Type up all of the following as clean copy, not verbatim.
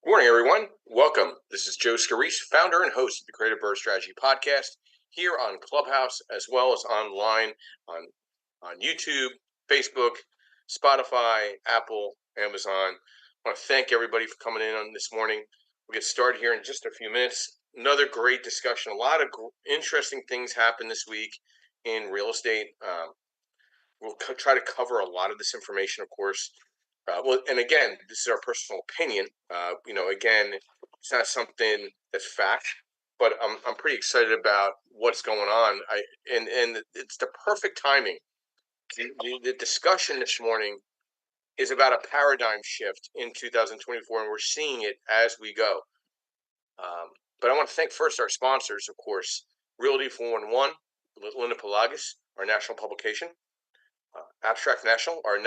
Good morning, everyone. Welcome. This is Joe Scarice, founder and host of the Creative Birth Strategy Podcast, here on Clubhouse as well as online on YouTube, Facebook, Spotify, Apple, Amazon. I want to thank everybody for coming in on this morning. We'll get started here in just a few minutes. Another great discussion. A lot of interesting things happen this week in real estate. We'll try to cover a lot of this information, of course. And again, this is our personal opinion. Again, it's not something that's fact, but I'm pretty excited about what's going on. And it's the perfect timing. The discussion this morning is about a paradigm shift in 2024, and we're seeing it as we go. But I want to thank first our sponsors, of course, Realty 411, Linda Pelagas, our national publication. Abstract National, our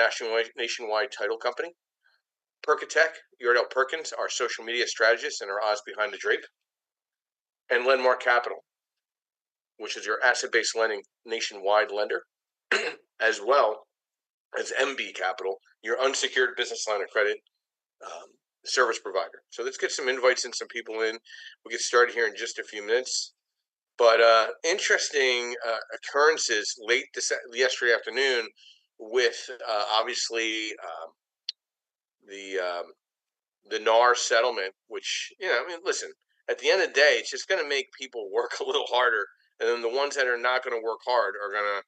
nationwide title company. Perkatech, Yardell Perkins, our social media strategist and our Oz behind the drape. And Lendmark Capital, which is your asset-based lending nationwide lender, as well as MB Capital, your unsecured business line of credit service provider. So let's get some invites and some people in. We'll get started here in just a few minutes. But interesting occurrences yesterday afternoon with obviously the NAR settlement, which listen. At the end of the day, it's just going to make people work a little harder, and then the ones that are not going to work hard are going to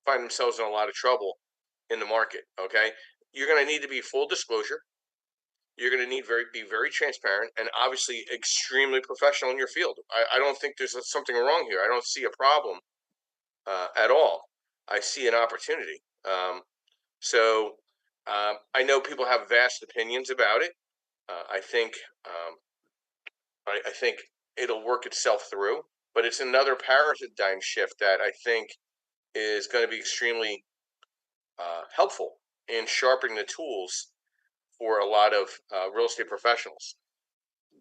find themselves in a lot of trouble in the market. Okay, you're going to need to be full disclosure. You're going to need be very transparent and obviously extremely professional in your field. I don't think there's something wrong here. I don't see a problem at all. I see an opportunity. I know people have vast opinions about it. I think it'll work itself through, but it's another paradigm shift that I think is going to be extremely helpful in sharpening the tools for a lot of real estate professionals.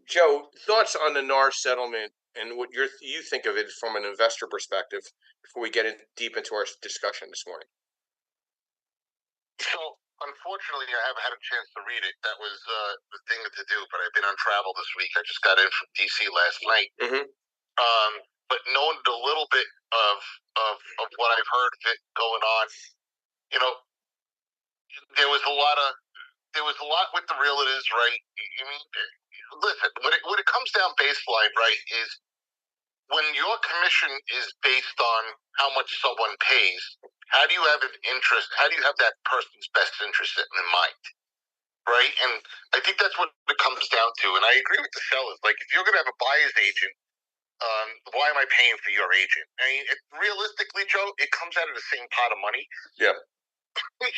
Joe, thoughts on the NAR settlement and what you think of it from an investor perspective before we get deep into our discussion this morning? So, unfortunately, I haven't had a chance to read it. That was the thing to do, but I've been on travel this week. I just got in from DC last night. Mm-hmm. But knowing a little bit of what I've heard of it going on, there was a lot with the realtors, right? I mean, listen, when it comes down baseline, right, is when your commission is based on how much someone pays, how do you have an interest? How do you have that person's best interest in mind, right? And I think that's what it comes down to. And I agree with the sellers. Like, if you're going to have a buyer's agent, why am I paying for your agent? I mean, realistically, Joe, it comes out of the same pot of money. Yeah.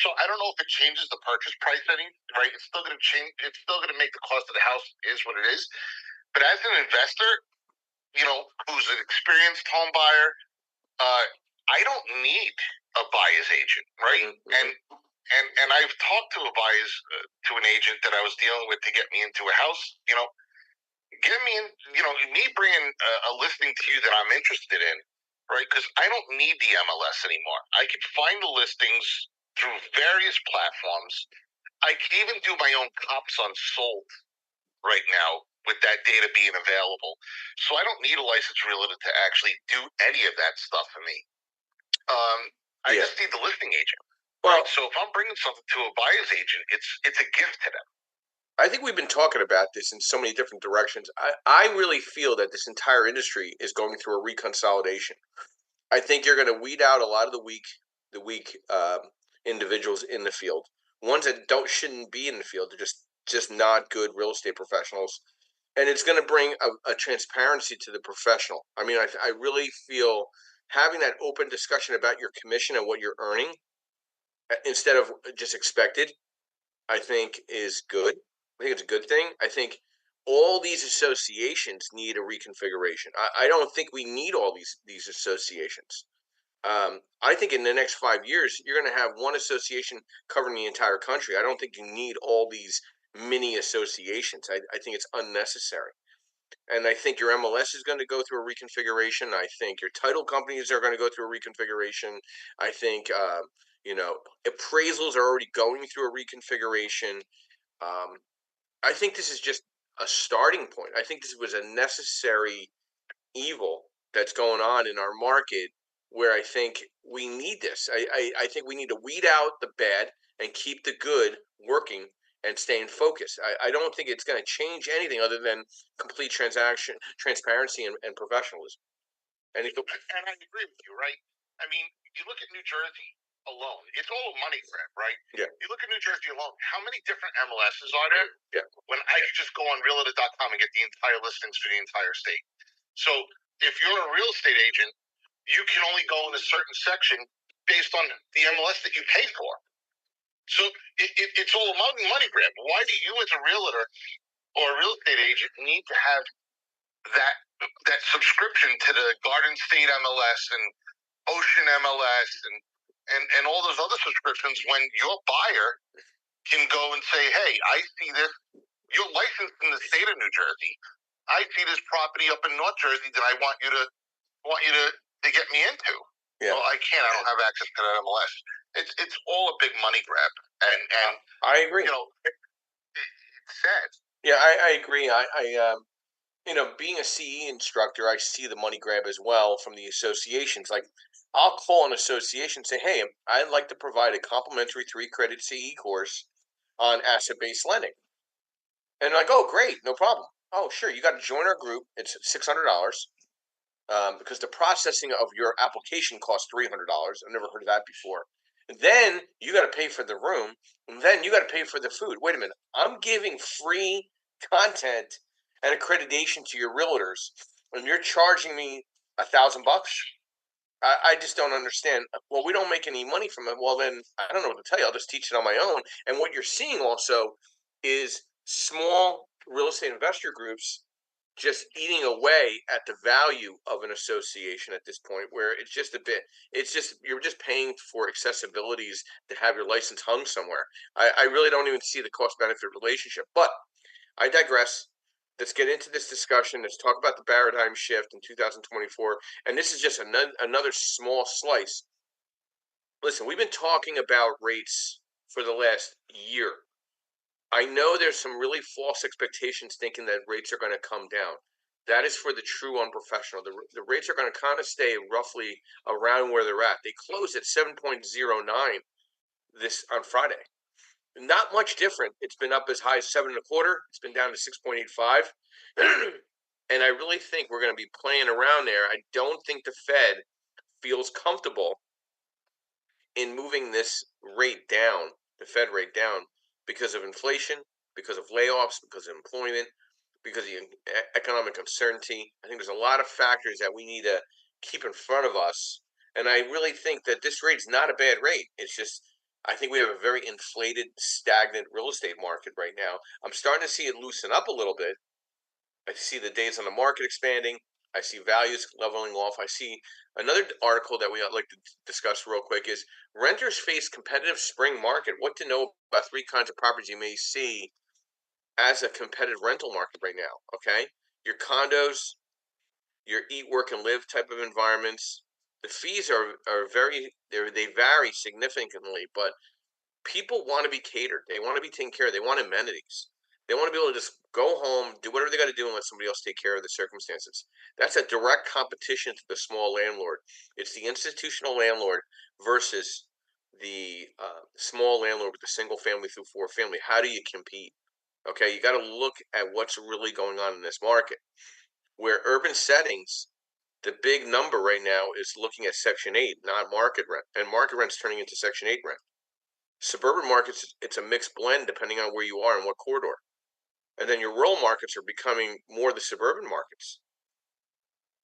So I don't know if it changes the purchase price any, right? It's still going to change. It's still going to make the cost of the house is what it is. But as an investor, who's an experienced home buyer, I don't need a buyer's agent, right? Mm-hmm. And I've talked to to an agent that I was dealing with to get me into a house. Get me in. Me bringing a listing to you that I'm interested in, right? Because I don't need the MLS anymore. I can find the listings through various platforms. I can even do my own comps on sold right now with that data being available. So I don't need a licensed realtor to actually do any of that stuff for me. I just need the listing agent. Well, right? So if I'm bringing something to a buyer's agent, it's a gift to them. I think we've been talking about this in so many different directions. I really feel that this entire industry is going through a reconsolidation. I think you're going to weed out a lot of the weak individuals in the field. Ones that shouldn't be in the field. They're just not good real estate professionals. And it's going to bring a transparency to the professional. I mean, I really feel having that open discussion about your commission and what you're earning instead of just expected, I think is good. I think it's a good thing. I think all these associations need a reconfiguration. I don't think we need all these associations. I think in the next 5 years, you're going to have one association covering the entire country. I don't think you need all these mini associations. I think it's unnecessary. And I think your MLS is going to go through a reconfiguration. I think your title companies are going to go through a reconfiguration. I think, appraisals are already going through a reconfiguration. I think this is just a starting point. I think this was a necessary evil that's going on in our market where I think we need this. I think we need to weed out the bad and keep the good working and staying focused. I don't think it's going to change anything other than complete transparency, and professionalism. And I agree with you, right? I mean, you look at New Jersey alone, it's all a money grab, right? Yeah. You look at New Jersey alone, how many different MLSs are there? Yeah. When I could just go on realtor.com and get the entire listings for the entire state. So if you're a real estate agent, you can only go in a certain section based on the MLS that you pay for. So it's all a money grab. Why do you, as a realtor or a real estate agent, need to have that subscription to the Garden State MLS and Ocean MLS and all those other subscriptions when your buyer can go and say, hey, I see this, you're licensed in the state of New Jersey. I see this property up in North Jersey that I want you to get me into. Yeah. Well, I can't. I don't have access to that MLS. It's all a big money grab, and I agree. It's sad. Yeah, I agree. Being a CE instructor, I see the money grab as well from the associations. Like, I'll call an association and say, hey, I'd like to provide a complimentary 3-credit CE course on asset-based lending. And like, oh, great, no problem. Oh, sure, you got to join our group. It's $600 because the processing of your application costs $300. I've never heard of that before. And then you got to pay for the room, and then you got to pay for the food. Wait a minute, I'm giving free content and accreditation to your realtors, and you're charging me $1,000? I just don't understand. Well, we don't make any money from it. Well, then I don't know what to tell you. I'll just teach it on my own. And what you're seeing also is small real estate investor groups just eating away at the value of an association at this point, where it's just you're just paying for accessibilities to have your license hung somewhere. I really don't even see the cost benefit relationship, but I digress. Let's get into this discussion. Let's talk about the paradigm shift in 2024. And this is just another small slice. Listen, we've been talking about rates for the last year. I know there's some really false expectations thinking that rates are going to come down. That is for the true unprofessional. The rates are going to kind of stay roughly around where they're at. They closed at 7.09 this on Friday. Not much different. It's been up as high as 7.25. It's been down to 6.85. And I really think we're going to be playing around there. I don't think the Fed feels comfortable in moving this rate down, the Fed rate down, because of inflation, because of layoffs, because of employment, because of economic uncertainty. I think there's a lot of factors that we need to keep in front of us. And I really think that this rate is not a bad rate. It's just, I think we have a very inflated, stagnant real estate market right now. I'm starting to see it loosen up a little bit. I see the days on the market expanding. I see values leveling off. I see another article that we would like to discuss real quick is renters face competitive spring market. What to know about 3 kinds of properties you may see as a competitive rental market right now, okay? Your condos, your eat, work, and live type of environments. The fees are they vary significantly, but people want to be catered. They want to be taken care of. They want amenities. They want to be able to just go home, do whatever they got to do, and let somebody else take care of the circumstances. That's a direct competition to the small landlord. It's the institutional landlord versus the small landlord with the single family through 4 family. How do you compete? Okay, you got to look at what's really going on in this market. Where urban settings, the big number right now is looking at Section 8, not market rent, and market rent's turning into Section 8 rent. Suburban markets, it's a mixed blend depending on where you are and what corridor. And then your rural markets are becoming more the suburban markets.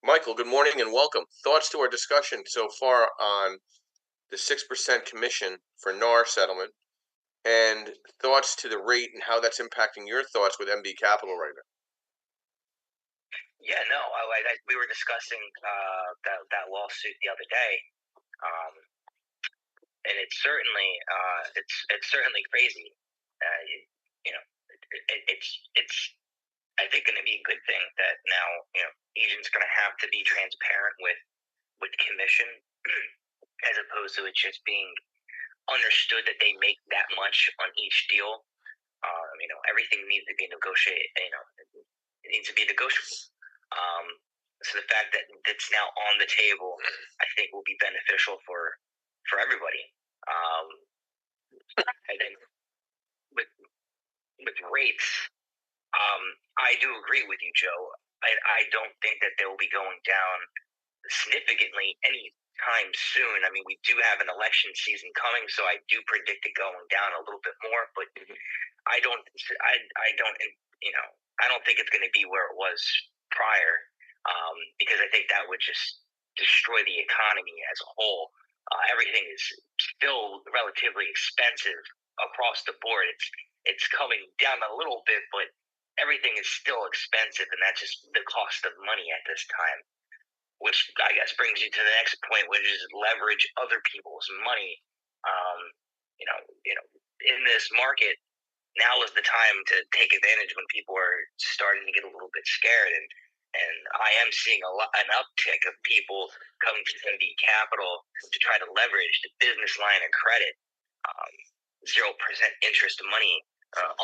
Michael, good morning and welcome. Thoughts to our discussion so far on the 6% commission for NAR settlement, and thoughts to the rate and how that's impacting your thoughts with MB Capital right now. Yeah, no, we were discussing that lawsuit the other day, and it's certainly crazy. It's I think going to be a good thing that now agents going to have to be transparent with commission as opposed to it just being understood that they make that much on each deal. Everything needs to be negotiated. It needs to be negotiable. So the fact that it's now on the table, I think, will be beneficial for everybody. And then with rates, I do agree with you, Joe. I don't think that they will be going down significantly anytime soon. I mean, we do have an election season coming, so I do predict it going down a little bit more. But I don't think it's going to be where it was prior, because I think that would just destroy the economy as a whole. Everything is still relatively expensive across the board. It's coming down a little bit, but everything is still expensive, and that's just the cost of money at this time. Which I guess brings you to the next point, which is leverage other people's money. In this market, now is the time to take advantage when people are starting to get a little bit scared, and I am seeing an uptick of people coming to MB Capital to try to leverage the business line of credit, 0% interest money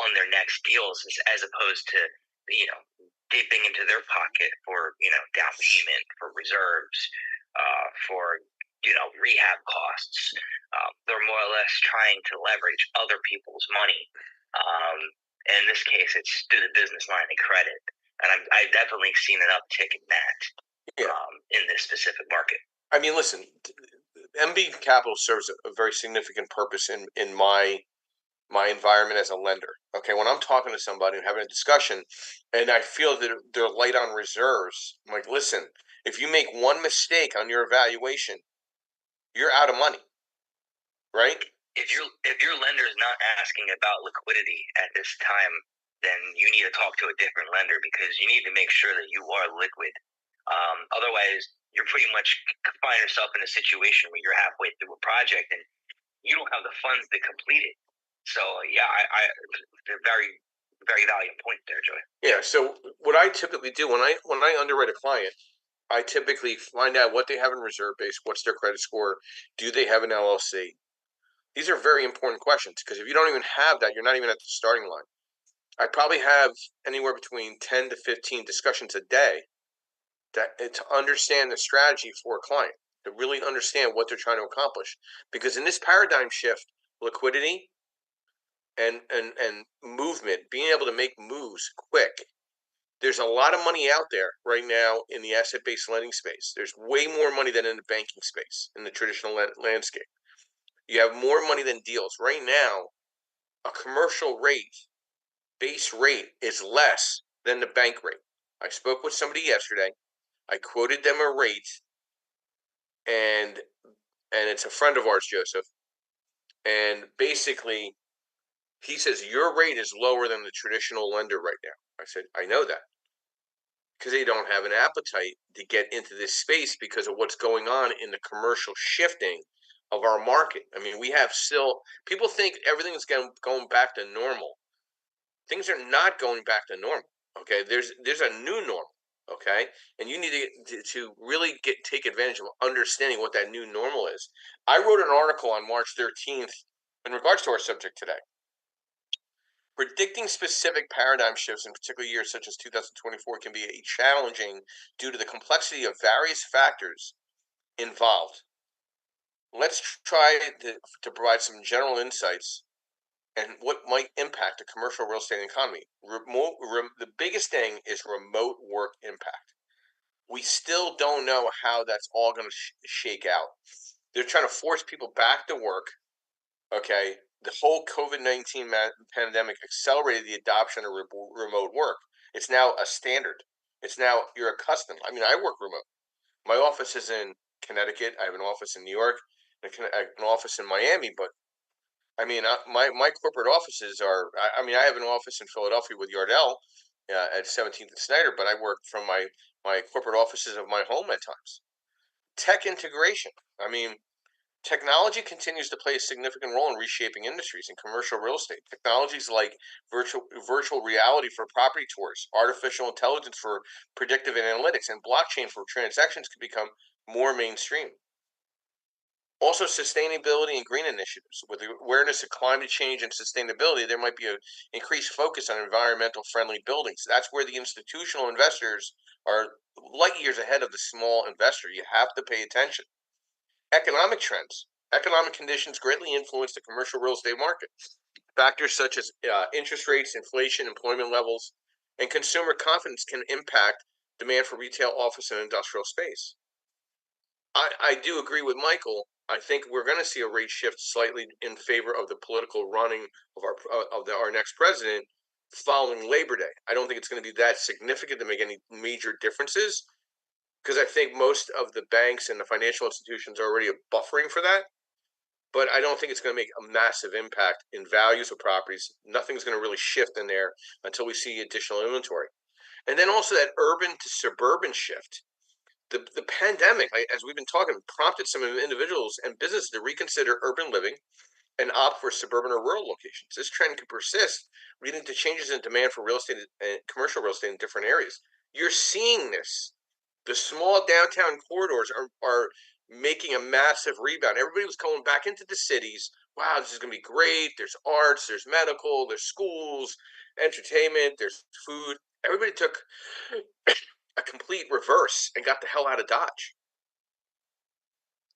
on their next deals, as opposed to dipping into their pocket for down payment, for reserves, for rehab costs. They're more or less trying to leverage other people's money. In this case, it's through the business line of credit, and I've definitely seen an uptick in that in this specific market. I mean, listen, MB Capital serves a very significant purpose in my environment as a lender. Okay, when I'm talking to somebody and having a discussion, and I feel that they're light on reserves, I'm like, listen, if you make one mistake on your evaluation, you're out of money, right? If your lender is not asking about liquidity at this time, then you need to talk to a different lender, because you need to make sure that you are liquid. Otherwise, you're pretty much find yourself in a situation where you're halfway through a project and you don't have the funds to complete it. So yeah, they're very, very valuable point there, Joey. Yeah. So what I typically do when I underwrite a client, I typically find out what they have in reserve base, what's their credit score, do they have an LLC. These are very important questions, because if you don't even have that, you're not even at the starting line. I probably have anywhere between 10 to 15 discussions a day to understand the strategy for a client, to really understand what they're trying to accomplish. Because in this paradigm shift, liquidity and movement, being able to make moves quick, there's a lot of money out there right now in the asset-based lending space. There's way more money than in the banking space, in the traditional landscape. You have more money than deals. Right now, a commercial rate, base rate, is less than the bank rate. I spoke with somebody yesterday. I quoted them a rate, and it's a friend of ours, Joseph. And basically, he says, your rate is lower than the traditional lender right now. I said, I know that, because they don't have an appetite to get into this space because of what's going on in the commercial shifting of our market. I mean, we have still, people think everything's going back to normal. Things are not going back to normal. Okay, there's a new normal. Okay, and you need to really take advantage of understanding what that new normal is. I wrote an article on March 13th in regards to our subject today. Predicting specific paradigm shifts in particular years such as 2024 can be challenging due to the complexity of various factors involved. Let's try to provide some general insights and what might impact the commercial real estate economy. The biggest thing is remote work impact. We still don't know how that's all going to shake out. They're trying to force people back to work. Okay, the whole COVID-19 pandemic accelerated the adoption of remote work. It's now a standard. It's now, you're accustomed. I mean, I work remote. My office is in Connecticut. I have an office in New York, an office in Miami. But I mean, my corporate offices are. I mean, I have an office in Philadelphia with Yardell at 17th and Snyder, but I work from my corporate offices of my home at times. Tech integration. I mean, technology continues to play a significant role in reshaping industries in commercial real estate. Technologies like virtual reality for property tours, artificial intelligence for predictive analytics, and blockchain for transactions could become more mainstream. Also, sustainability and green initiatives. With the awareness of climate change and sustainability, there might be an increased focus on environmental friendly buildings. That's where the institutional investors are light years ahead of the small investor. You have to pay attention. Economic trends. Economic conditions greatly influence the commercial real estate market. Factors such as interest rates, inflation, employment levels, and consumer confidence can impact demand for retail, office, and industrial space. I do agree with Michael. I think we're going to see a rate shift slightly in favor of the political running of our next president following Labor Day. I don't think it's going to be that significant to make any major differences because I think most of the banks and the financial institutions are already buffering for that. But I don't think it's going to make a massive impact in values of properties. Nothing's going to really shift in there until we see additional inventory. And then also that urban to suburban shift. The pandemic, as we've been talking, prompted some individuals and businesses to reconsider urban living and opt for suburban or rural locations. This trend could persist, leading to changes in demand for real estate and commercial real estate in different areas. You're seeing this. The small downtown corridors are making a massive rebound. Everybody was going back into the cities. Wow, this is going to be great. There's arts, there's medical, there's schools, entertainment, there's food. Everybody took a complete reverse and got the hell out of Dodge.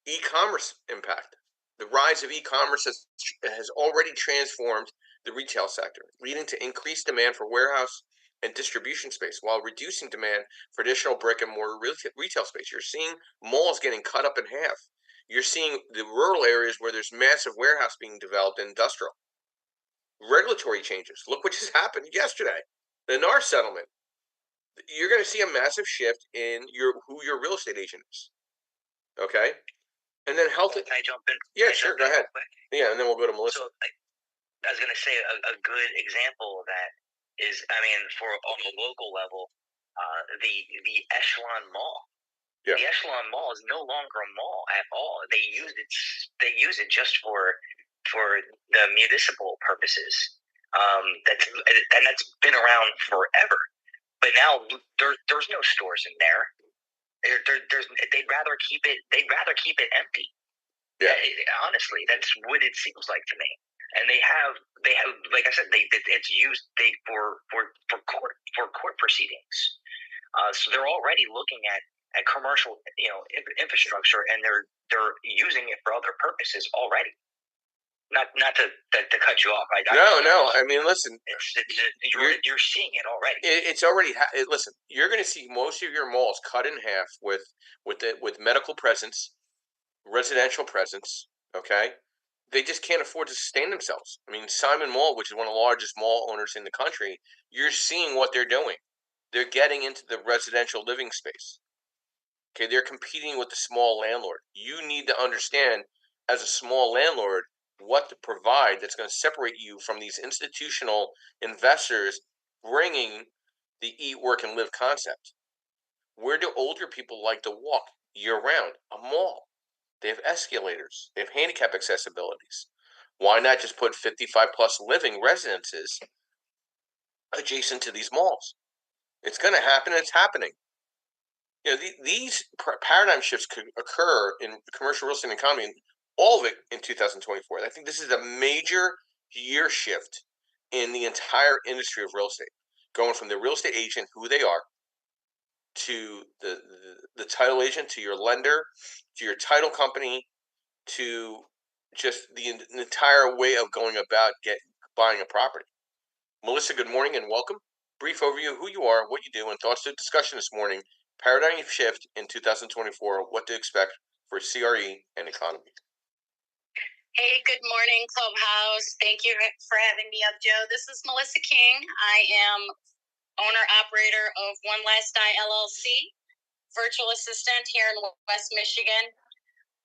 E-commerce impact. The rise of e-commerce has already transformed the retail sector, leading to increased demand for warehouse and distribution space while reducing demand for additional brick and mortar retail space. You're seeing malls getting cut up in half. You're seeing the rural areas where there's massive warehouse being developed in industrial. Regulatory changes. Look what just happened yesterday. The NAR settlement. You're going to see a massive shift in who your real estate agent is. Okay? And then health. Can I jump in? Yeah, sure. Go ahead. Yeah, and then we'll go to Melissa. So I was going to say a good example of that is, I mean, on the local level, the Echelon Mall. Yeah. The Echelon Mall is no longer a mall at all. They use it just for the municipal purposes. That's been around forever. But now there's no stores in there. They'd rather keep it empty. Yeah. Honestly, that's what it seems like to me. And they have like I said, it's used for court proceedings. So they're already looking at commercial infrastructure, and they're using it for other purposes already. Not to cut you off. No. I mean, listen. You're seeing it already. It's already. Listen, you're going to see most of your malls cut in half with medical presence, residential presence. Okay, they just can't afford to sustain themselves. I mean, Simon Mall, which is one of the largest mall owners in the country, you're seeing what they're doing. They're getting into the residential living space. Okay, they're competing with the small landlord. You need to understand, as a small landlord, what to provide that's going to separate you from these institutional investors bringing the eat, work, and live concept. Where do older people like to walk year-round? A mall. They have escalators. They have handicap accessibilities. Why not just put 55-plus living residences adjacent to these malls? It's going to happen, and it's happening. These paradigm shifts could occur in the commercial real estate economy, all of it in 2024. I think this is a major year shift in the entire industry of real estate, going from the real estate agent, who they are, to the title agent, to your lender, to your title company, to just the entire way of going about buying a property. Melissa, good morning and welcome. Brief overview of who you are, what you do, and thoughts to discussion this morning. Paradigm shift in 2024, what to expect for CRE and economy. Hey, good morning, Clubhouse. Thank you for having me up, Joe. This is Melissa King. I am owner-operator of One Last Die LLC, virtual assistant here in West Michigan.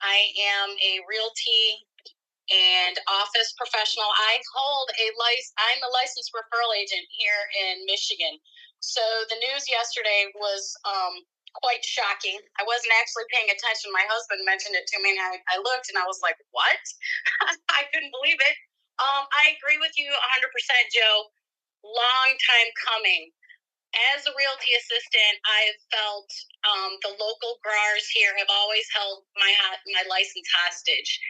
I am a realty and office professional. I'm a licensed referral agent here in Michigan. So the news yesterday was quite shocking. I wasn't actually paying attention. My husband mentioned it to me, and I looked, and I was like, what? I couldn't believe it. I agree with you 100%, Joe. Long time coming. as a realty assistant, I've felt the local growers here have always held my license hostage.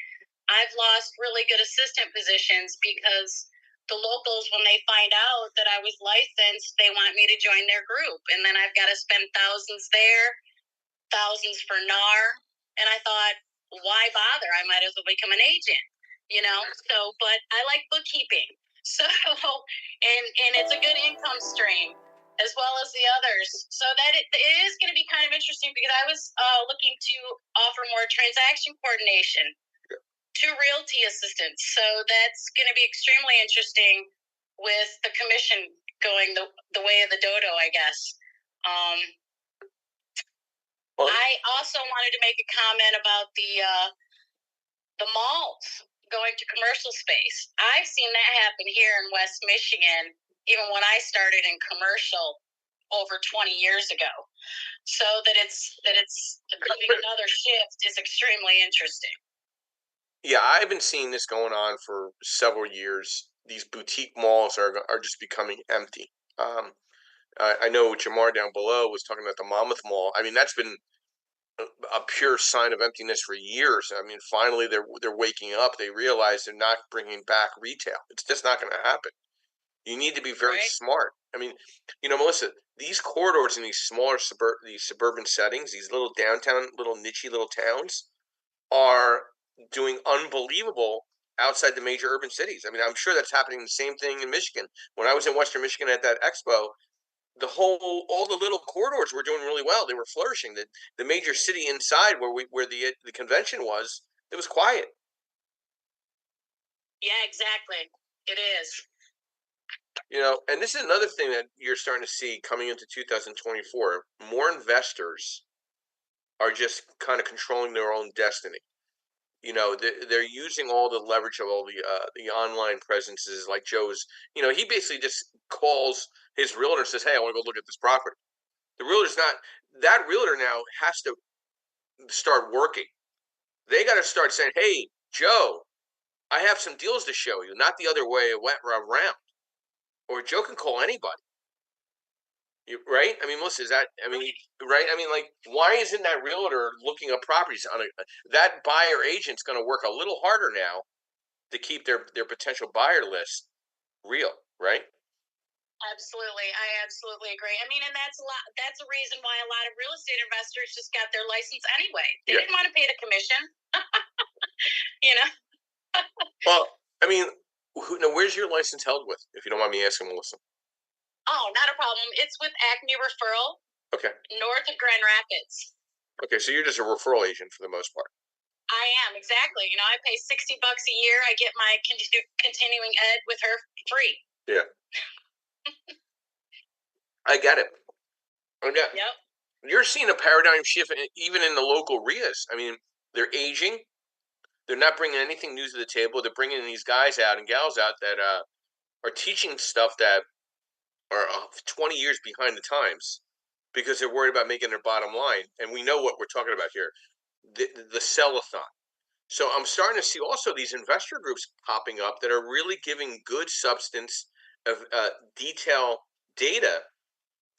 I've lost really good assistant positions because the locals, when they find out that I was licensed, they want me to join their group. And then I've got to spend thousands there, thousands for NAR. And I thought, why bother? I might as well become an agent, you know? So, but I like bookkeeping. So, and it's a good income stream as well as the others. So that it is going to be kind of interesting because I was looking to offer more transaction coordination to realty assistants. So that's going to be extremely interesting with the commission going the way of the dodo, I guess. I also wanted to make a comment about the malls going to commercial space. I've seen that happen here in West Michigan, even when I started in commercial over 20 years ago. So that it's giving another shift is extremely interesting. Yeah, I've been seeing this going on for several years. These boutique malls are just becoming empty. I know Jamar down below was talking about the Monmouth Mall. I mean, that's been a pure sign of emptiness for years. I mean, finally they're waking up. They realize they're not bringing back retail. It's just not going to happen. You need to be very smart. I mean, Melissa, these corridors in these smaller suburban settings, these little downtown, little niche little towns, are doing unbelievable outside the major urban cities. I mean, I'm sure that's happening the same thing in Michigan. When I was in Western Michigan at that expo, all the little corridors were doing really well. They were flourishing. The major city inside where the convention was, it was quiet. Yeah, exactly. It is. And this is another thing that you're starting to see coming into 2024. More investors are just kind of controlling their own destiny. They're using all the leverage of all the online presences like Joe's. He basically just calls his realtor and says, "Hey, I want to go look at this property." The realtor's not that realtor now has to start working. They got to start saying, "Hey, Joe, I have some deals to show you," not the other way around. Or Joe can call anybody. Right? I mean, Melissa, right? I mean, like, why isn't that realtor looking up properties on that buyer agent's going to work a little harder now to keep their potential buyer list real, right? Absolutely. I absolutely agree. I mean, and that's a reason why a lot of real estate investors just got their license anyway. They didn't want to pay the commission. Well, I mean, where's your license held with, if you don't mind me asking, Melissa? Oh, not a problem. It's with Acme Referral. Okay. North of Grand Rapids. Okay, so you're just a referral agent for the most part. I am, exactly. I pay $60 a year. I get my continuing ed with her free. Yeah. I get it. Yep. You're seeing a paradigm shift even in the local RIAs. I mean, they're aging. They're not bringing anything new to the table. They're bringing these guys out and gals out that are teaching stuff that are 20 years behind the times because they're worried about making their bottom line. And we know what we're talking about here, the sell-a-thon. So I'm starting to see also these investor groups popping up that are really giving good substance of detail data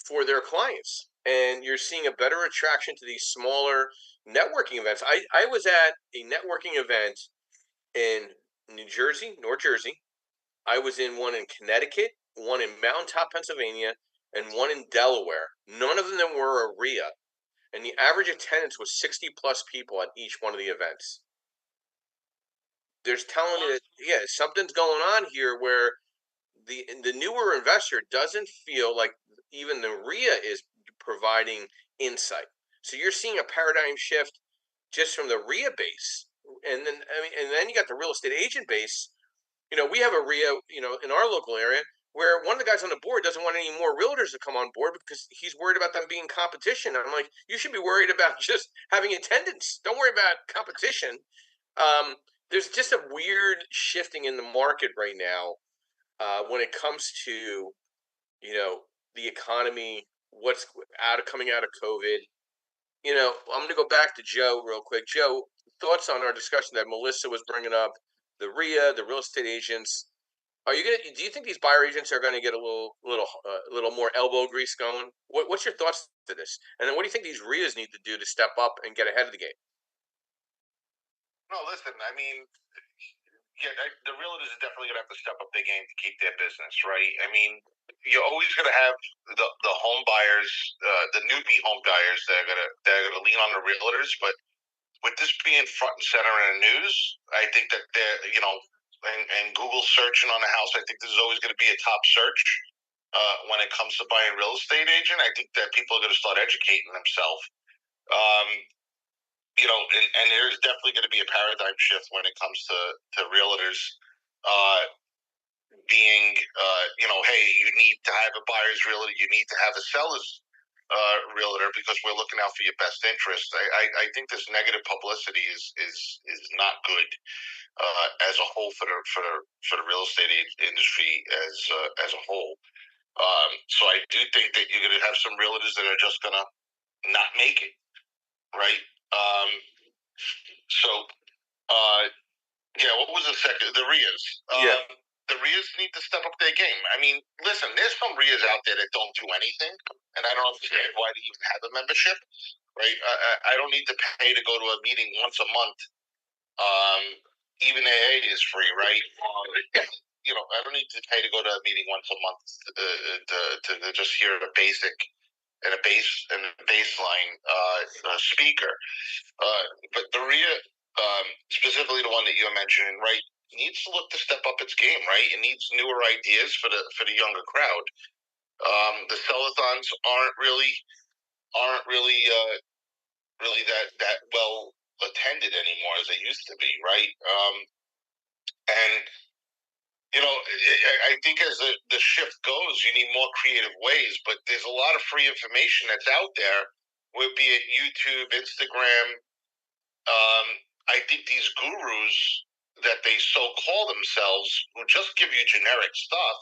for their clients. And you're seeing a better attraction to these smaller networking events. I was at a networking event in North Jersey. I was in one in Connecticut, one in Mountaintop, Pennsylvania, and one in Delaware. None of them were a RIA. And the average attendance was 60 plus people at each one of the events. There's telling me that, something's going on here where the newer investor doesn't feel like even the RIA is providing insight. So you're seeing a paradigm shift just from the RIA base. And then you got the real estate agent base. We have a RIA, in our local area where one of the guys on the board doesn't want any more realtors to come on board because he's worried about them being competition. I'm like, you should be worried about just having attendance. Don't worry about competition. There's just a weird shifting in the market right now when it comes to, the economy, what's coming out of COVID. I'm going to go back to Joe real quick. Joe, thoughts on our discussion that Melissa was bringing up, the RIA, the real estate agents. Do you think these buyer agents are going to get a little more elbow grease going? What's your thoughts to this? And then what do you think these RIAs need to do to step up and get ahead of the game? No, listen. I mean, yeah, the realtors are definitely going to have to step up their game to keep their business, right? I mean, you're always going to have the home buyers, the newbie home buyers that are gonna lean on the realtors. But with this being front and center in the news, I think that and Google searching on a house, I think this is always going to be a top search when it comes to buying real estate agent. I think that people are going to start educating themselves. Um, and there's definitely going to be a paradigm shift when it comes to realtors being, hey, you need to have a buyer's realtor, you need to have a seller's realtor because we're looking out for your best interest. I think this negative publicity is not good as a whole for the real estate industry as a whole. So I do think that you're going to have some realtors that are just going to not make it, right? So, yeah, what was the second? The RIAs. Yeah. The RIAs need to step up their game. I mean, listen, there's some RIAs out there that don't do anything, and I don't understand why they even have a membership, right? I don't need to pay to go to a meeting once a month. Even AA is free, right? I don't need to pay to go to a meeting once a month to just hear the basic and a baseline speaker. But the RIA, specifically the one that you're mentioning, right, needs to look to step up its game, right? It needs newer ideas for the younger crowd. The sellathons aren't really that well attended anymore as they used to be, right? And I think as the shift goes, you need more creative ways. But there's a lot of free information that's out there, be it YouTube, Instagram. I think these gurus that they so call themselves, who just give you generic stuff,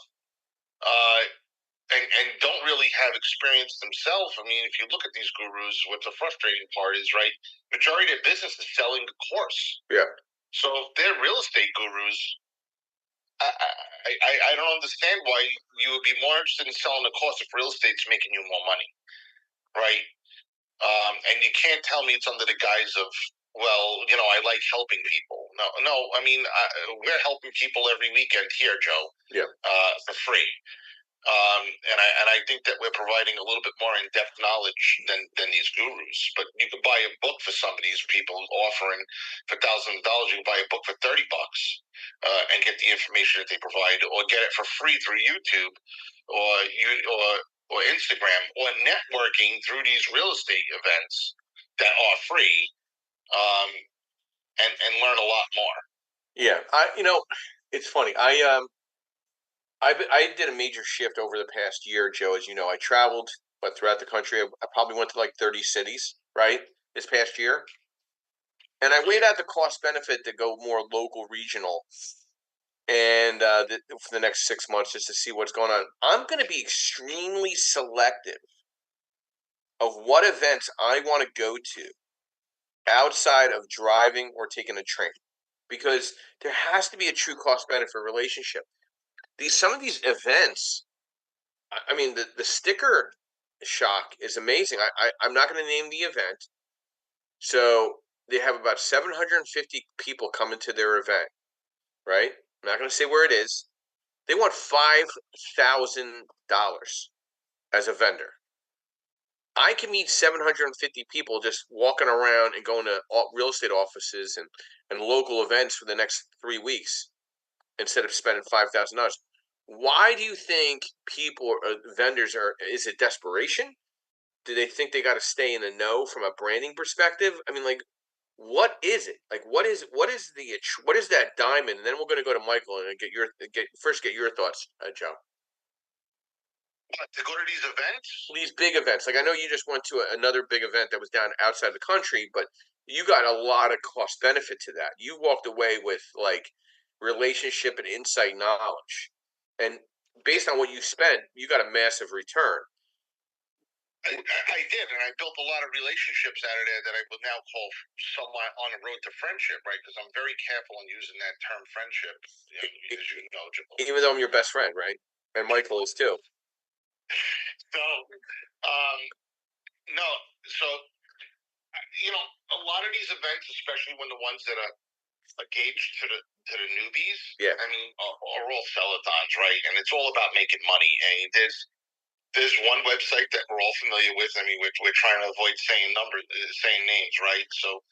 and don't really have experience themselves. I mean, if you look at these gurus, what's the frustrating part is, right, majority of their business is selling the course. Yeah. So if they're real estate gurus, I don't understand why you would be more interested in selling the course if real estate's making you more money, right? And you can't tell me it's under the guise of, well, I like helping people. No. I mean, we're helping people every weekend here, Joe. Yeah. For free. And I think that we're providing a little bit more in-depth knowledge than these gurus. But you can buy a book for some of these people offering for $1,000. You can buy a book for $30 and get the information that they provide, or get it for free through YouTube or Instagram, or networking through these real estate events that are free, and learn a lot more. Yeah, it's funny. I did a major shift over the past year, Joe. As you know, I traveled, but throughout the country, I probably went to like 30 cities, right, this past year. And I weighed out the cost benefit to go more local, regional, and for the next 6 months just to see what's going on. I'm going to be extremely selective of what events I want to go to outside of driving or taking a train, because there has to be a true cost benefit relationship. Some of these events, I mean, the sticker shock is amazing. I'm not going to name the event. So they have about 750 people coming to their event, right? I'm not going to say where it is. They want $5,000 as a vendor. I can meet 750 people just walking around and going to real estate offices and local events for the next 3 weeks instead of spending $5,000. Why do you think people or vendors is it desperation? Do they think they got to stay in the know from a branding perspective? I mean, like, what is it? Like, what is that diamond? And then we're going to go to Michael and get your thoughts, Joe. To go to these events? These big events. Like, I know you just went to another big event that was down outside the country, but you got a lot of cost benefit to that. You walked away with, like, relationship and insight knowledge. And based on what you spent, you got a massive return. I did, and I built a lot of relationships out of there that I would now call somewhat on the road to friendship, right? Because I'm very careful in using that term friendship, as you know, Joe. Even though I'm your best friend, right? And Michael is too. So, no, so a lot of these events, especially when the ones that are gauged to the newbies, Yeah. I mean, are all sell-a-thons, right? And it's all about making money. And there's one website that we're all familiar with. I mean, we're trying to avoid saying names, right? So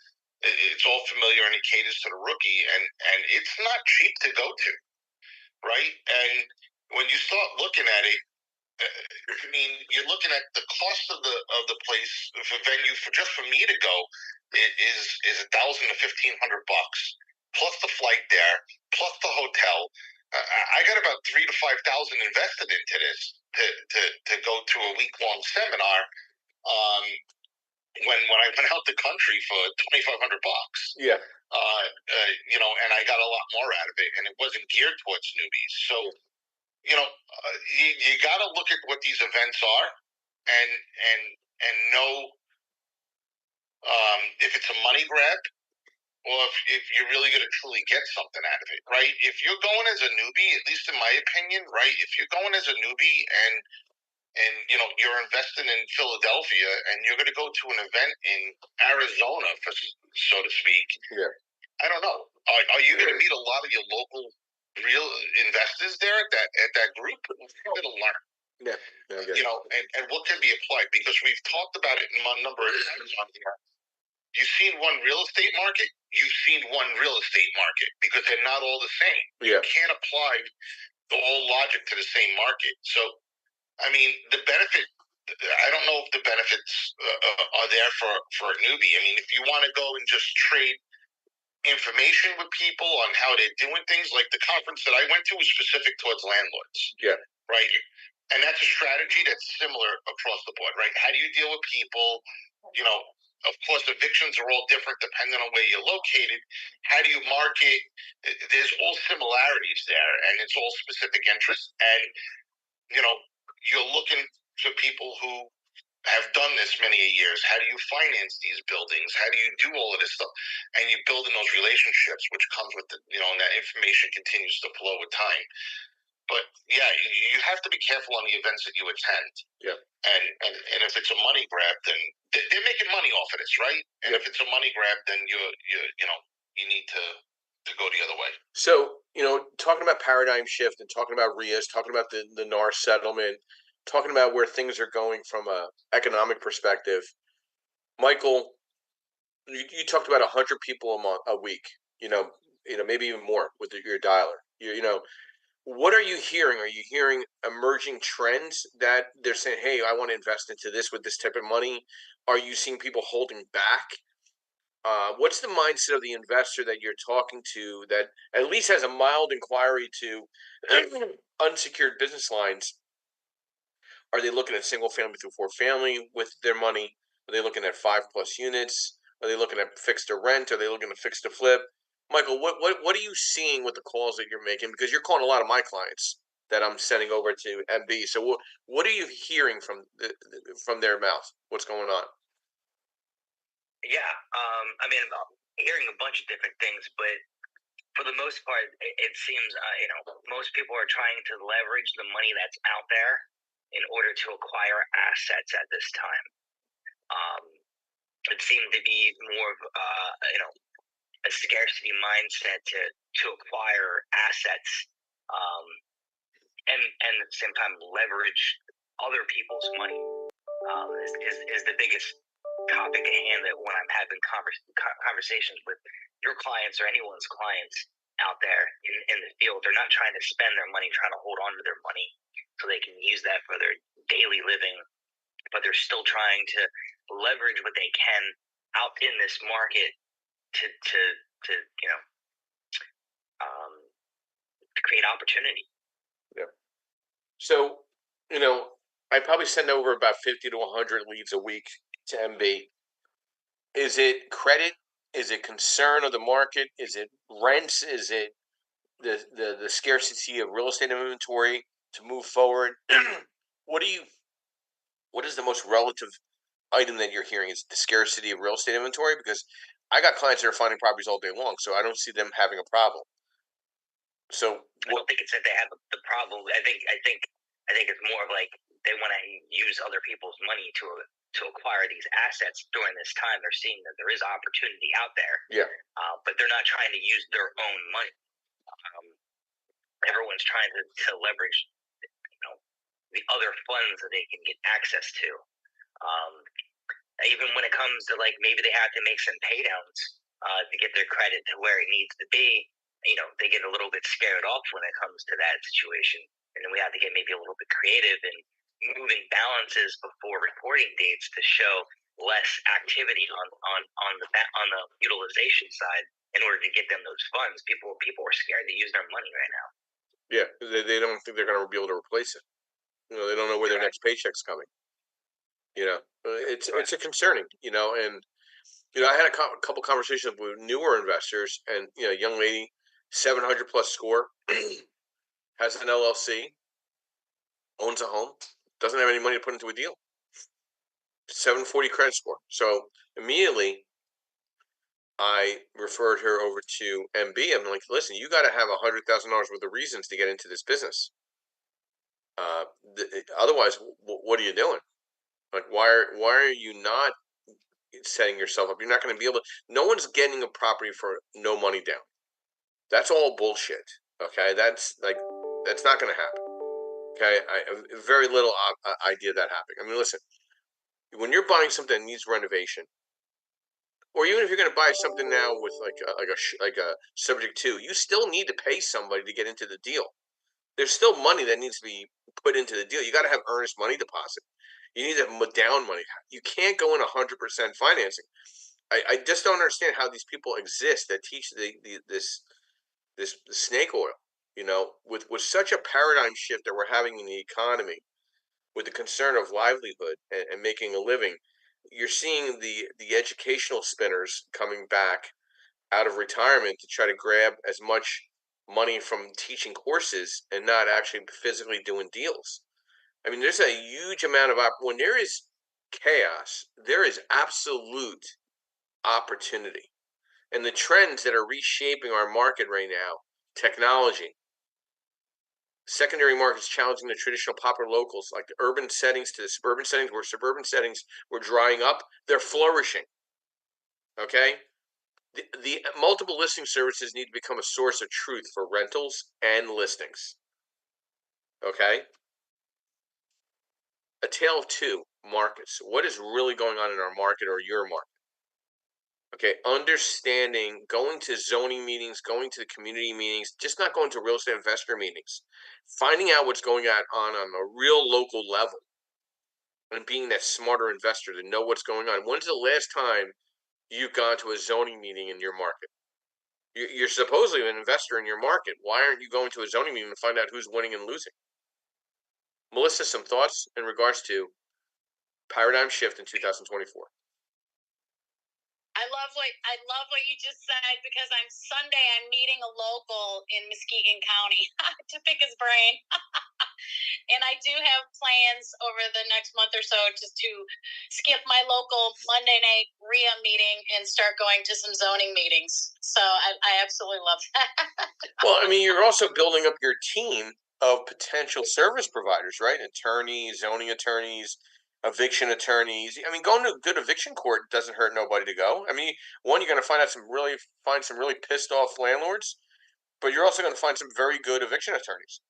it's all familiar and it caters to the rookie, and it's not cheap to go to, right? And when you start looking at it, I mean, you're looking at the cost of the place for venue for me to go is $1,000 to $1,500 plus the flight there, plus the hotel. I got about $3,000 to $5,000 invested into this to go to a week-long seminar. When I went out the country for $2,500. Yeah. And I got a lot more out of it, and it wasn't geared towards newbies. So, you got to look at what these events are, and know if it's a money grab or if you're really going to truly get something out of it, right? If you're going as a newbie, at least in my opinion, right? If you're going as a newbie and you're investing in Philadelphia and you're going to go to an event in Arizona, so to speak. Yeah. I don't know. Are you going to meet a lot of your local real investors there at that group? You're going to learn. Yeah. And what can be applied, because we've talked about it in a number of times on here. You've seen one real estate market, you've seen one real estate market, because they're not all the same. Yeah. You can't apply the whole logic to the same market. So, I mean, the benefit, I don't know if the benefits are there for a newbie. I mean, if you want to go and just trade information with people on how they're doing things, like the conference that I went to was specific towards landlords. Yeah. Right. And that's a strategy that's similar across the board, right? How do you deal with people? Of course, evictions are all different depending on where you're located. How do you market? There's all similarities there, and it's all specific interests. And, you're looking for people who have done this many years. How do you finance these buildings? How do you do all of this stuff? And you build in those relationships, which comes with and that information continues to flow with time. But yeah, you have to be careful on the events that you attend. Yeah. And if it's a money grab, then they're making money off of this, right? And if it's a money grab, then you need to go the other way. So, talking about paradigm shift and talking about RIAs, talking about the NAR settlement, talking about where things are going from a economic perspective, Michael, you talked about 100 people a week, maybe even more with your dialer. What are you hearing? Are you hearing emerging trends that they're saying, hey, I want to invest into this with this type of money? Are you seeing people holding back? What's the mindset of the investor that you're talking to that at least has a mild inquiry to unsecured business lines? Are they looking at single family through 4 family with their money? Are they looking at 5+ units? Are they looking at fixed to rent? Are they looking at fixed to flip? Michael, what are you seeing with the calls that you're making? Because you're calling a lot of my clients that I'm sending over to MB. So what are you hearing from their mouth? What's going on? Yeah, I mean, I'm hearing a bunch of different things, but for the most part, it seems most people are trying to leverage the money that's out there in order to acquire assets at this time. It seemed to be more of a scarcity mindset to acquire assets, and at the same time leverage other people's money is the biggest topic at hand. That when I'm having conversations with your clients or anyone's clients out there in the field, they're not trying to spend their money, trying to hold on to their money so they can use that for their daily living, but they're still trying to leverage what they can out in this market to create opportunity. Yeah. So, I probably send over about 50 to 100 leads a week to MB. Is it credit? Is it concern of the market? Is it rents? Is it the scarcity of real estate inventory to move forward? What do you what is the most relative item that you're hearing? Is it the scarcity of real estate inventory? Because I got clients that are finding properties all day long, so I don't see them having a problem. So I don't think it's that they have the problem. I think it's more of like they want to use other people's money to acquire these assets during this time. They're seeing that there is opportunity out there. Yeah. But they're not trying to use their own money. Everyone's trying to leverage, the other funds that they can get access to. Even when it comes to like maybe they have to make some pay downs to get their credit to where it needs to be, they get a little bit scared off when it comes to that situation. And then we have to get maybe a little bit creative in moving balances before reporting dates to show less activity on the utilization side in order to get them those funds. People are scared to use their money right now. Yeah, they don't think they're going to be able to replace it. They don't know where their next paycheck's coming. It's a concerning. And I had a couple conversations with newer investors, and young lady, 700 plus score, has an LLC, owns a home, doesn't have any money to put into a deal. 740 credit score. So immediately, I referred her over to MB. I'm like, listen, you got to have $100,000 worth of reasons to get into this business. Otherwise, what are you doing? Like, why are you not setting yourself up? You're not going to be able to. No one's getting a property for no money down. That's all bullshit. Okay, that's not going to happen. Okay, very little idea that happening. I mean, listen, when you're buying something that needs renovation, or even if you're going to buy something now with like a subject to, you still need to pay somebody to get into the deal. There's still money that needs to be put into the deal. You got to have earnest money deposit. You need to have down money. You can't go in 100% financing. I just don't understand how these people exist that teach this snake oil. With such a paradigm shift that we're having in the economy, with the concern of livelihood and making a living, you're seeing the educational spinners coming back out of retirement to try to grab as much money from teaching courses and not actually physically doing deals. I mean, there's a huge amount of when there is chaos, there is absolute opportunity. And the trends that are reshaping our market right now, technology, secondary markets challenging the traditional popular locals, like the urban settings to the suburban settings, where suburban settings were drying up, they're flourishing. Okay? The multiple listing services need to become a source of truth for rentals and listings. Okay? A tale of two markets. What is really going on in our market or your market? Okay, understanding, going to zoning meetings, going to the community meetings, just not going to real estate investor meetings, finding out what's going on a real local level, and being that smarter investor to know what's going on. When's the last time you've gone to a zoning meeting in your market? You're supposedly an investor in your market. Why aren't you going to a zoning meeting to find out who's winning and losing? Melissa, some thoughts in regards to paradigm shift in 2024. I love what you just said, because Sunday I'm meeting a local in Muskegon County to pick his brain. And I do have plans over the next month or so just to skip my local Monday night RIA meeting and start going to some zoning meetings. So I absolutely love that. Well, I mean, you're also building up your team of potential service providers, right? Attorneys, zoning attorneys, eviction attorneys. I mean, going to a good eviction court doesn't hurt nobody to go. I mean, one, you're going to find some really pissed off landlords, but you're also going to find some very good eviction attorneys.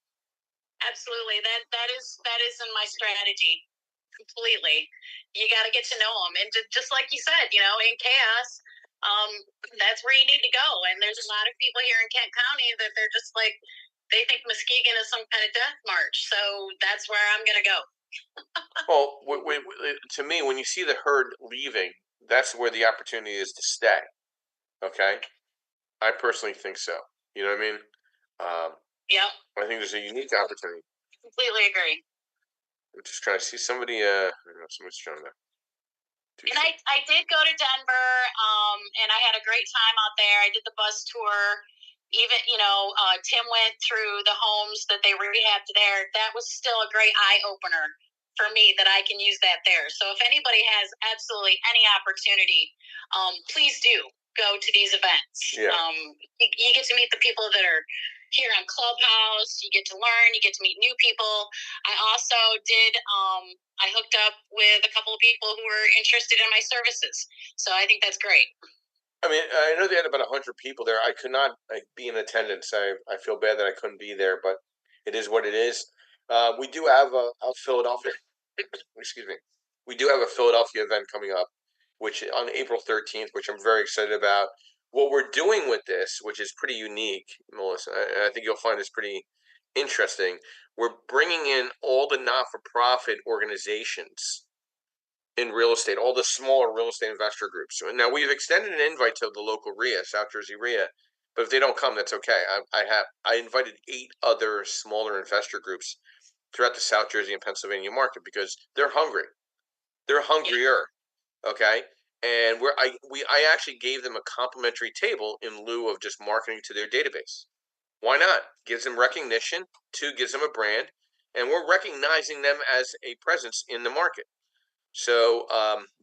Absolutely, that is in my strategy completely. You got to get to know them, and just like you said, in chaos, that's where you need to go. And there's a lot of people here in Kent County that they're just like, they think Muskegon is some kind of death march. So that's where I'm going to go. Well, to me, when you see the herd leaving, that's where the opportunity is to stay. Okay? I personally think so. You know what I mean? Yeah. I think there's a unique opportunity. Completely agree. I'm just trying to see somebody. Somebody's trying to. And I did go to Denver, and I had a great time out there. I did the bus tour. Even, Tim went through the homes that they rehabbed there. That was still a great eye opener for me that I can use that there. So if anybody has absolutely any opportunity, please do go to these events. Yeah. You get to meet the people that are here on Clubhouse. You get to learn. You get to meet new people. I also did. I hooked up with a couple of people who were interested in my services. So I think that's great. I mean, I know they had about 100 people there. I could not be in attendance. I feel bad that I couldn't be there, but it is what it is. We do have a Philadelphia. Excuse me. We do have a Philadelphia event coming up, which on April 13th, which I'm very excited about. What we're doing with this, which is pretty unique, Melissa, I think you'll find this pretty interesting. We're bringing in all the not-for-profit organizations in real estate, all the smaller real estate investor groups. Now we've extended an invite to the local RIA, South Jersey RIA, but if they don't come, that's okay. I invited 8 other smaller investor groups throughout the South Jersey and Pennsylvania market because they're hungry. They're hungrier, okay? And I actually gave them a complimentary table in lieu of just marketing to their database. Why not? Gives them recognition. 2, gives them a brand, and we're recognizing them as a presence in the market. So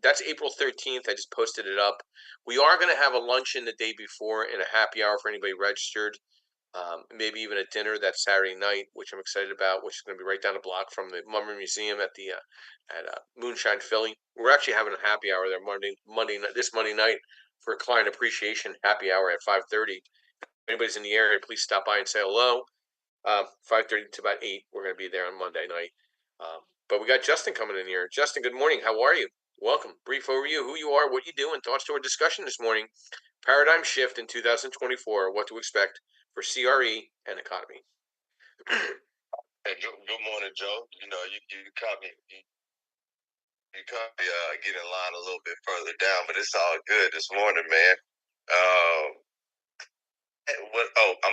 that's April 13th. I just posted it up. We are going to have a luncheon the day before and a happy hour for anybody registered. Maybe even a dinner that Saturday night, which I'm excited about, which is going to be right down the block from the Mummer Museum at the Moonshine Philly. We're actually having a happy hour there this Monday night for a client appreciation happy hour at 5:30. If anybody's in the area, please stop by and say hello. 5:30 to about 8. We're going to be there on Monday night. But we got Justin coming in here. Justin, good morning. How are you? Welcome. Brief overview, who you are, what you do, and thoughts to our discussion this morning. Paradigm shift in 2024, what to expect for CRE and economy. Hey, good morning, Joe. You know, you caught me. You caught me get in line a little bit further down, but it's all good this morning, man.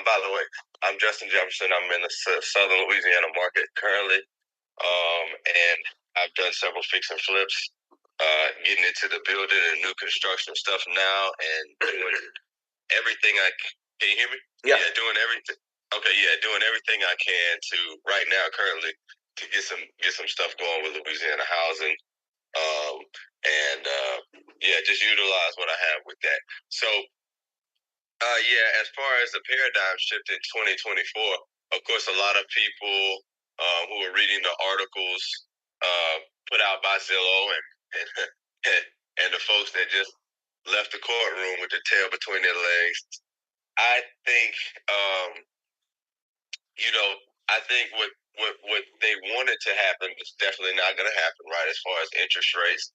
By the way, I'm Justin Jefferson. I'm in the Southern Louisiana market currently, and I've done several fix and flips, getting into the building and new construction stuff now, and doing everything I can. Can you hear me? Yeah. Doing everything. Okay, doing everything I can to right now currently to get some stuff going with Louisiana housing, just utilize what I have with that. So, as far as the paradigm shift in 2024, of course, a lot of people who are reading the articles put out by Zillow and the folks that just left the courtroom with their tail between their legs. I think, I think what they wanted to happen is definitely not going to happen, right? As far as interest rates,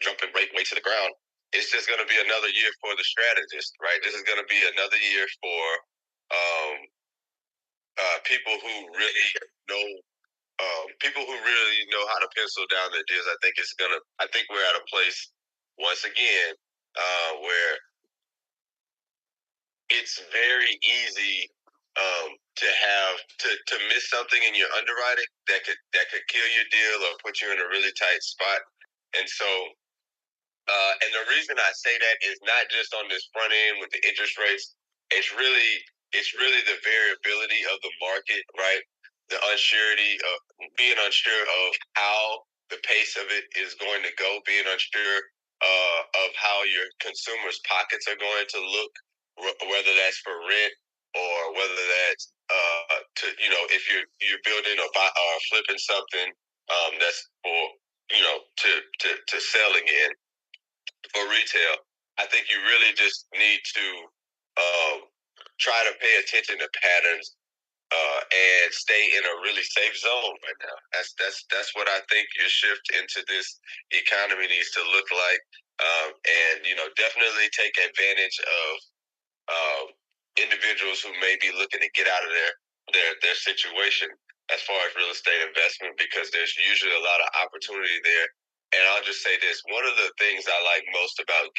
jumping right way to the ground. It's just going to be another year for the strategist, right? This is going to be another year for people who really know. People who really know how to pencil down their deals. I think we're at a place once again where it's very easy to miss something in your underwriting that could kill your deal or put you in a really tight spot. And so, and the reason I say that is not just on this front end with the interest rates. It's really the variability of the market, right? The unsurety of being unsure of how the pace of it is going to go, being unsure of how your consumers' pockets are going to look, whether that's for rent or whether that's if you're building or flipping something that's for to sell again for retail. I think you really just need to try to pay attention to patterns and stay in a really safe zone right now. That's what I think your shift into this economy needs to look like, and definitely take advantage of individuals who may be looking to get out of their situation as far as real estate investment, because there's usually a lot of opportunity there. And I'll just say this: one of the things I like most about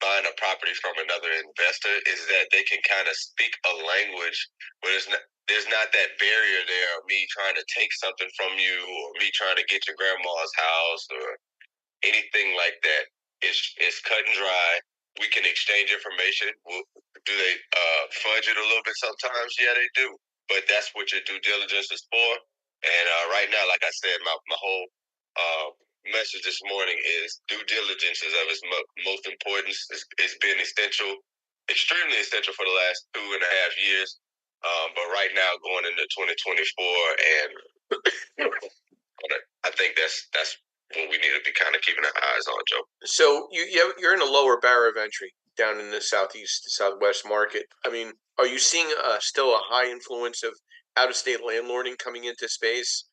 buying a property from another investor is that they can kind of speak a language where there's not that barrier there of me trying to take something from you or me trying to get your grandma's house or anything like that. It's cut and dry. We can exchange information. Do they fudge it a little bit sometimes? Yeah, they do. But that's what your due diligence is for. And right now, like I said, my whole message this morning is due diligence is of its most importance. It's been essential, extremely essential for the last 2.5 years. But right now, going into 2024, and I think that's what we need to be kind of keeping our eyes on, Joe. So you're in a lower barrier of entry down in the southwest market. I mean, are you seeing still a high influence of out of state landlording coming into space,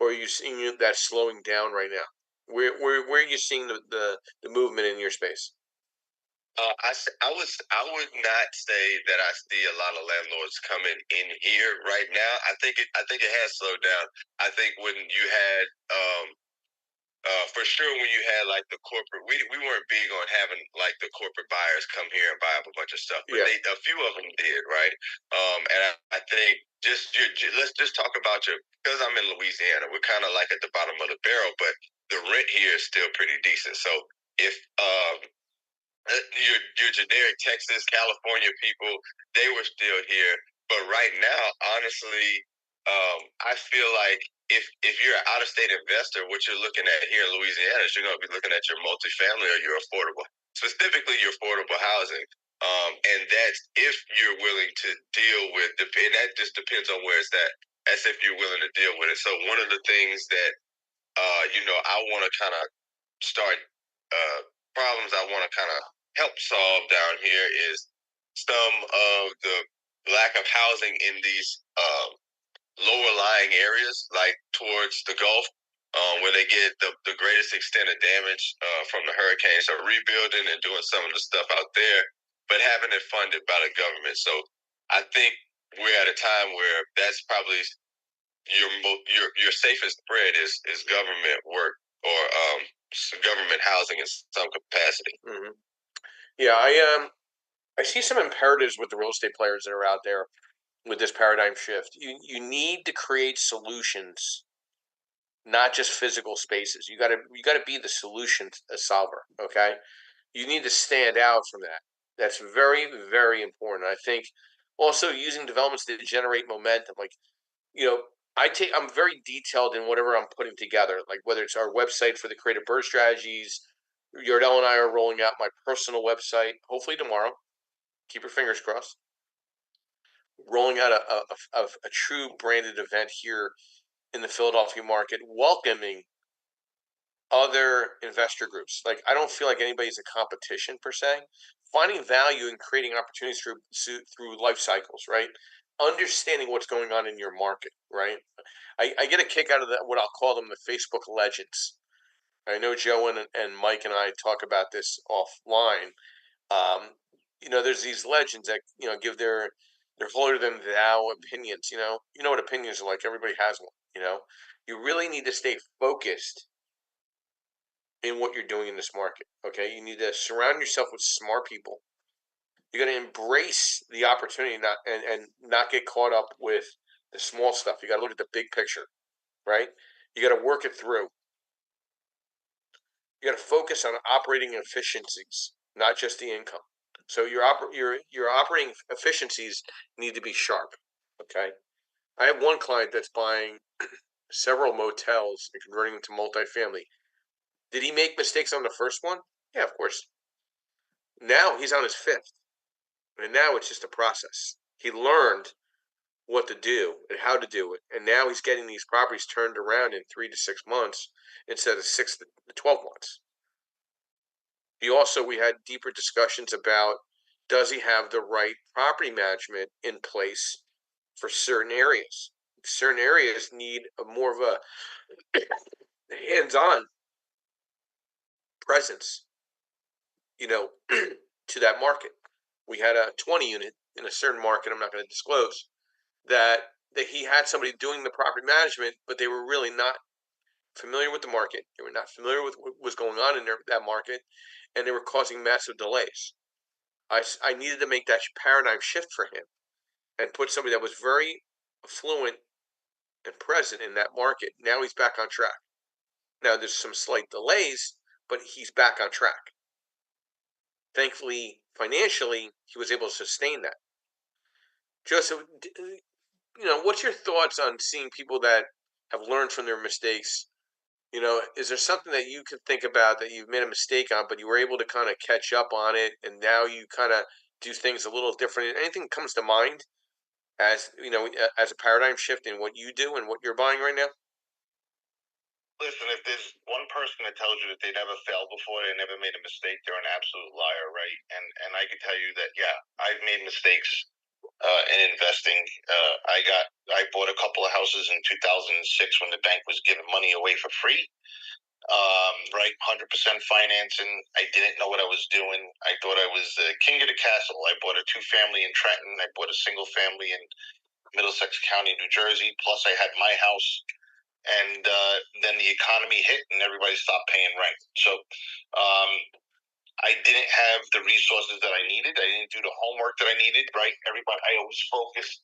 or are you seeing that slowing down right now? Where are you seeing the movement in your space? I would not say that I see a lot of landlords coming in here right now. I think it has slowed down. I think when you had for sure when you had like the corporate, we weren't big on having like the corporate buyers come here and buy up a bunch of stuff, but a few of them did, right? And I think let's just talk about because I'm in Louisiana, we're kind of like at the bottom of the barrel, but the rent here is still pretty decent. So if your generic Texas, California people, they were still here. But right now, honestly, I feel like if you're an out of state investor, what you're looking at here in Louisiana is you're going to be looking at your multifamily or your affordable, specifically your affordable housing. And that's if you're willing to deal with and that just depends on where it's at. As if you're willing to deal with it. So one of the things that I want to kind of start problems I want to kind of help solve down here is some of the lack of housing in these lower lying areas, like towards the Gulf, where they get the greatest extent of damage from the hurricanes. So rebuilding and doing some of the stuff out there, but having it funded by the government. So I think we're at a time where that's probably your safest bread is government work or government housing in some capacity. Mm-hmm. Yeah, I see some imperatives with the real estate players that are out there with this paradigm shift. You need to create solutions, not just physical spaces. You got to be the solution solver. Okay, you need to stand out from that. That's very, very important. I think also using developments to generate momentum. Like, I'm very detailed in whatever I'm putting together. Like whether it's our website for the creative bird strategies, Yardell and I are rolling out my personal website hopefully tomorrow. Keep your fingers crossed. Rolling out a true branded event here in the Philadelphia market, welcoming other investor groups. Like I don't feel like anybody's a competition per se. Finding value and creating opportunities through life cycles, right? Understanding what's going on in your market, right? I get a kick out of that. What I'll call them the Facebook legends. I know Joe and Mike and I talk about this offline. There's these legends that give their holier than thou opinions. You know what opinions are like. Everybody has one. You really need to stay focused in what you're doing in this market. Okay, you need to surround yourself with smart people. You got to embrace the opportunity, and not get caught up with the small stuff. You got to look at the big picture, right? You got to work it through. You got to focus on operating efficiencies, not just the income. So your operating efficiencies need to be sharp. Okay, I have one client that's buying several motels and converting them to multifamily. Did he make mistakes on the first one? Yeah, of course. Now he's on his fifth, and now it's just a process. He learned what to do and how to do it, and now he's getting these properties turned around in 3 to 6 months instead of 6 to 12 months. We had deeper discussions about, does he have the right property management in place for certain areas. Certain areas need more of a hands-on presence, to that market. We had a 20 unit in a certain market I'm not going to disclose that he had somebody doing the property management, but they were really not familiar with the market. They were not familiar with what was going on in that market, and they were causing massive delays. I needed to make that paradigm shift for him and put somebody that was very fluent and present in that market. Now he's back on track. Now there's some slight delays, but he's back on track. Thankfully, financially, he was able to sustain that. Joseph, what's your thoughts on seeing people that have learned from their mistakes. You know, is there something that you can think about that you've made a mistake on, but you were able to kind of catch up on it, and now you kind of do things a little different? Anything comes to mind as you know, as a paradigm shift in what you do and what you're buying right now? Listen, if there's one person that tells you that they never failed before, they never made a mistake, they're an absolute liar, right? And I can tell you that, yeah, I've made mistakes in investing. I bought a couple of houses in 2006 when the bank was giving money away for free. Right, 100% financing. I didn't know what I was doing. I thought I was the king of the castle. I bought a 2-family in Trenton. I bought a single family in Middlesex County, New Jersey. Plus, I had my house. And then the economy hit, and everybody stopped paying rent. So I didn't have the resources that I needed. I didn't do the homework that I needed. Right, everybody. I always focused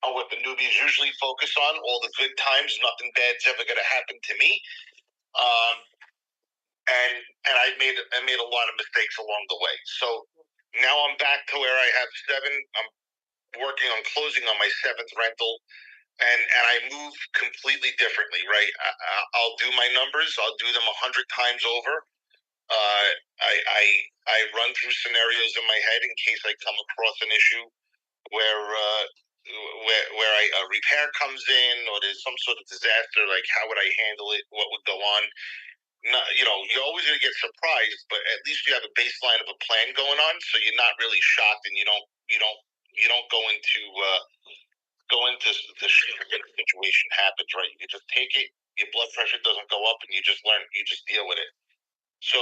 on what the newbies usually focus on, all the good times. Nothing bad's ever going to happen to me. Um, and I made a lot of mistakes along the way. So now I'm back to where I have 7. I'm working on closing on my 7th rental, and I move completely differently. Right, I'll do my numbers. I'll do them 100 times over. I run through scenarios in my head in case I come across an issue where a repair comes in or there's some sort of disaster. Like, how would I handle it? What would go on? Not, you're always going to get surprised, but at least you have a baseline of a plan going on, so you're not really shocked, and you don't go into the situation happens, right? You just take it. Your blood pressure doesn't go up, and you just learn. You just deal with it. So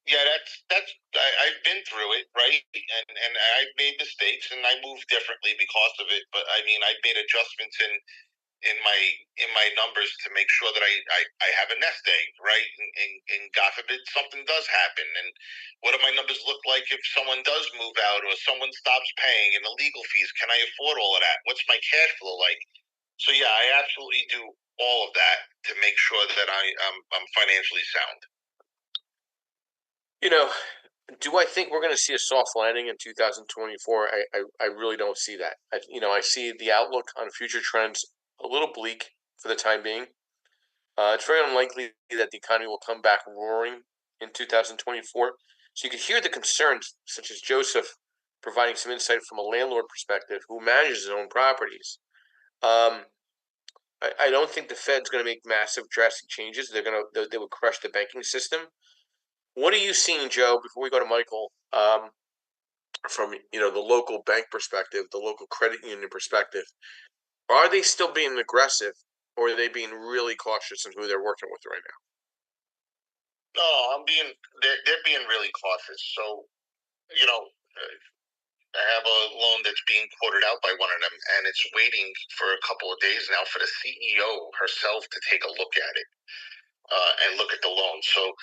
yeah, I've been through it, right? And I've made mistakes, and I move differently because of it. But I mean, I've made adjustments in my numbers to make sure that I have a nest egg, right? And God forbid something does happen. And what do my numbers look like if someone does move out or someone stops paying and the legal fees? Can I afford all of that? What's my cash flow like? So yeah, I absolutely do all of that to make sure that I'm financially sound. You know, do I think we're going to see a soft landing in 2024? I really don't see that. I see the outlook on future trends a little bleak for the time being. It's very unlikely that the economy will come back roaring in 2024. So you could hear the concerns, such as Joseph providing some insight from a landlord perspective who manages his own properties. Um, I don't think the Fed's going to make massive, drastic changes. They would crush the banking system. What are you seeing, Joe? Before we go to Michael, from the local bank perspective, the local credit union perspective, are they still being aggressive, or are they being really cautious in who they're working with right now? No, they're being really cautious. So I have a loan that's being quoted out by one of them, and it's waiting for a couple of days now for the CEO herself to take a look at it and look at the loan. So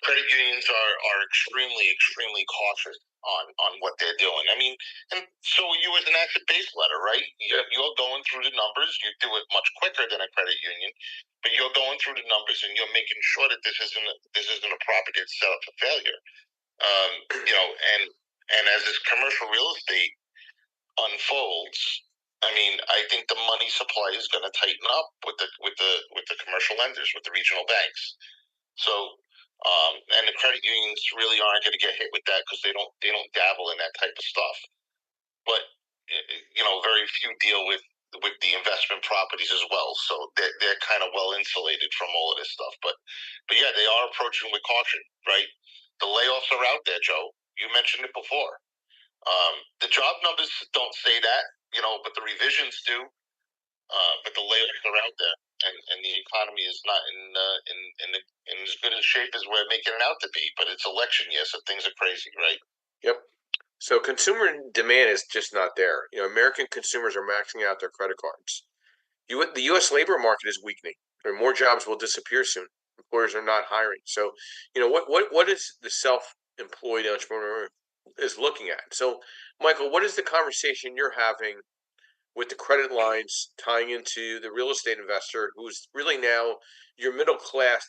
credit unions are extremely cautious on what they're doing. I mean, and so you as an asset-based letter, right? You're going through the numbers. You do it much quicker than a credit union, but you're going through the numbers and you're making sure that this isn't a property that's set up for failure. And as this commercial real estate unfolds, I mean, I think the money supply is going to tighten up with the commercial lenders, with the regional banks. So, and the credit unions really aren't going to get hit with that because they don't dabble in that type of stuff. But very few deal with the investment properties as well. So they're kind of well insulated from all of this stuff. But yeah, they are approaching with caution, right? The layoffs are out there, Joe. You mentioned it before. The job numbers don't say that, but the revisions do. But the layoffs are out there, and the economy is not in as good a shape as we're making it out to be. But it's election year, so things are crazy, right? Yep. So consumer demand is just not there. American consumers are maxing out their credit cards. The U.S. labor market is weakening. More jobs will disappear soon. Employers are not hiring. So, what is the self-employed entrepreneur is looking at? So, Michael, what is the conversation you're having with the credit lines tying into the real estate investor, who's really now your middle class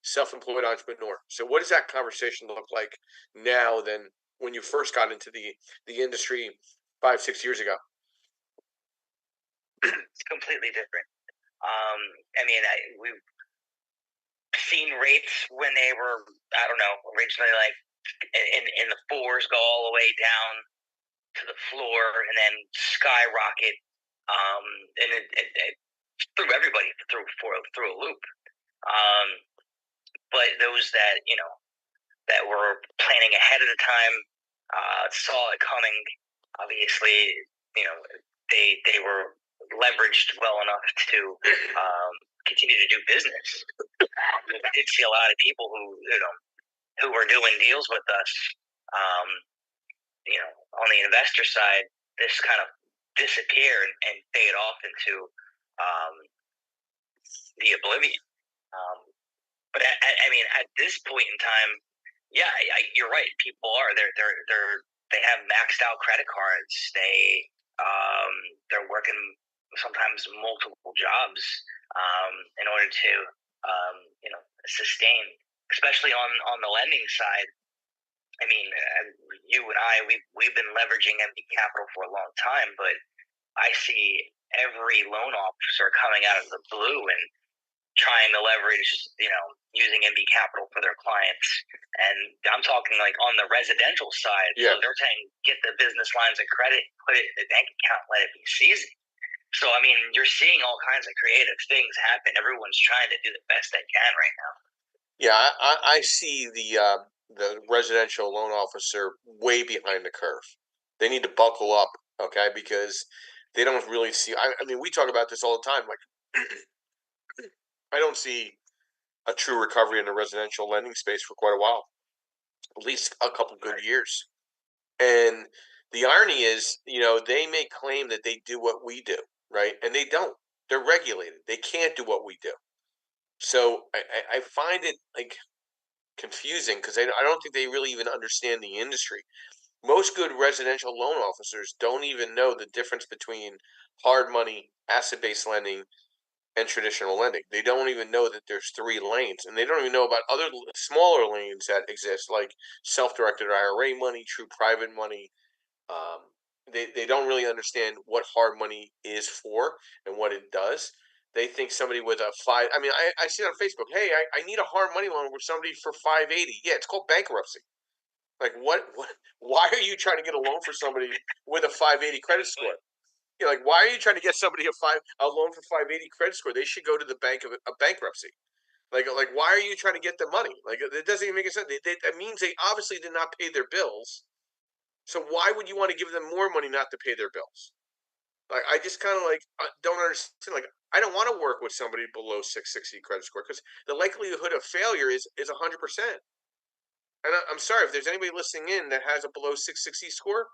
self-employed entrepreneur? So, what does that conversation look like now than when you first got into the industry 5-6 years ago? It's completely different. I mean, we've seen rates when they were, I don't know, originally like in the fours go all the way down to the floor and then skyrocket, and it threw everybody through a loop. But those that that were planning ahead of the time saw it coming. Obviously, they were leveraged well enough to continue to do business. I did see a lot of people who were doing deals with us. On the investor side, this kind of disappear and fade off into the oblivion. But I mean, at this point in time, yeah, you're right. People are they have maxed out credit cards. They're working sometimes multiple jobs in order to sustain, especially on the lending side. I mean, you and I, we've been leveraging empty capital for a long time, but I see every loan officer coming out of the blue and trying to leverage, using MB Capital for their clients. And I'm talking like on the residential side. Yeah. So they're saying, get the business lines of credit, put it in the bank account, let it be seasoned. So, I mean, you're seeing all kinds of creative things happen. Everyone's trying to do the best they can right now. Yeah, I see the residential loan officer way behind the curve. They need to buckle up, okay, because they don't really see. I mean, we talk about this all the time. Like, I don't see a true recovery in the residential lending space for quite a while, at least a couple good years. And the irony is, they may claim that they do what we do, right? And they don't. They're regulated. They can't do what we do. So I find it like confusing because I don't think they really even understand the industry. Most good residential loan officers don't even know the difference between hard money, asset-based lending, and traditional lending. They don't even know that there's three lanes, and they don't even know about other smaller lanes that exist, like self-directed IRA money, true private money. They don't really understand what hard money is for and what it does. They think somebody with a five. I mean, I see it on Facebook. Hey, I need a hard money loan with somebody for 580. Yeah, it's called bankruptcy. Like what? Why are you trying to get a loan for somebody with a 580 credit score? Like why are you trying to get somebody a loan for 580 credit score? They should go to the bank of a bankruptcy. Like why are you trying to get the money? Like it doesn't even make sense. That means they obviously did not pay their bills. So why would you want to give them more money not to pay their bills? Like I just kind of don't understand. Like I don't want to work with somebody below 660 credit score because the likelihood of failure is 100%. And I'm sorry if there's anybody listening in that has a below 660 score.